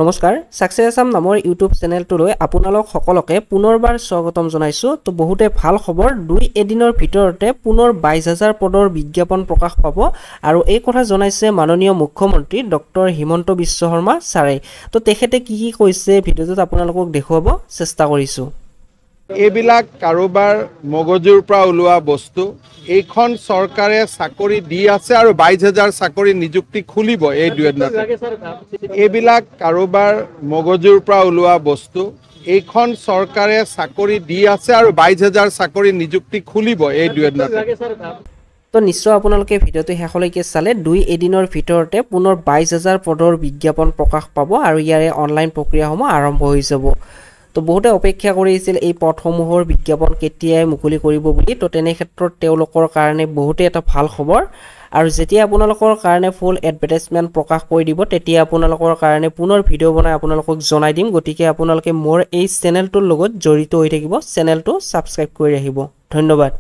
নমস্কাৰ সাকসেছ আসাম নামৰ ইউটিউব চেনেলটোলৈ আপোনালোক সকলোকে পুনৰবাৰ স্বাগতম জনাইছো তো বহুতে ভাল খবৰ 2 এদিনৰ ভিতৰতে পুনৰ 22000 পদৰ বিজ্ঞাপন প্ৰকাশ পাব আৰু এই কথা জনাইছে মাননীয় মুখ্যমন্ত্ৰী ডক্টৰ হিমন্ত বিশ্ব শৰ্মা ছাৰে তো তেখেতে কি কৈছে ভিডিঅ'টোত আপোনালোকক দেখুৱাব চেষ্টা কৰিছো এইবিলাক কাৰোবাৰ মগজুৰ পৰা ওলোৱা বস্তু এইখন চৰকাৰে চাকৰি দি আছে আৰু 22000 চাকৰি নিযুক্তি খুলিব এই দুয়েদিনত এইবিলাক কাৰোবাৰ মগজুৰ পৰা ওলোৱা বস্তু এইখন চৰকাৰে চাকৰি দি আছে আৰু 22000 চাকৰি নিযুক্তি খুলিব এই দুয়েদিনত তো নিশ্চয় আপোনালোকে ভিডিঅ'টো শেষলৈকে চালে 2 এদিনৰ ভিতৰতে পুনৰ 22000 পদৰ বিজ্ঞাপন প্ৰকাশ পাব আৰু ইয়াৰে অনলাইন প্ৰক্ৰিয়াসমূহ আৰম্ভ হৈ যাব তো বহুতে অপেক্ষা কৰিছিল এই পদসমূহৰ বিজ্ঞাপন কেতিয়াই মুকলি কৰিব বুলি তো তেনে ক্ষেত্ৰত তেওঁলোকৰ কাৰণে বহুতে এটা ভাল খবৰ আৰু যেতিয়া আপোনালোকৰ কাৰণে ফুল এডভাৰটাইজমেন্ট প্ৰকাশ কৰি দিব তেতিয়া আপোনালোকৰ কাৰণে পুনৰ ভিডিঅ' বনাই আপোনালোকক জনাই দিম গতিকে আপোনালোকে মোৰ এই চেনেলটোৰ লগত জড়িত হৈ থাকিব চেনেলটো সাবস্ক্ৰাইব কৰি ৰাখিব ধন্যবাদ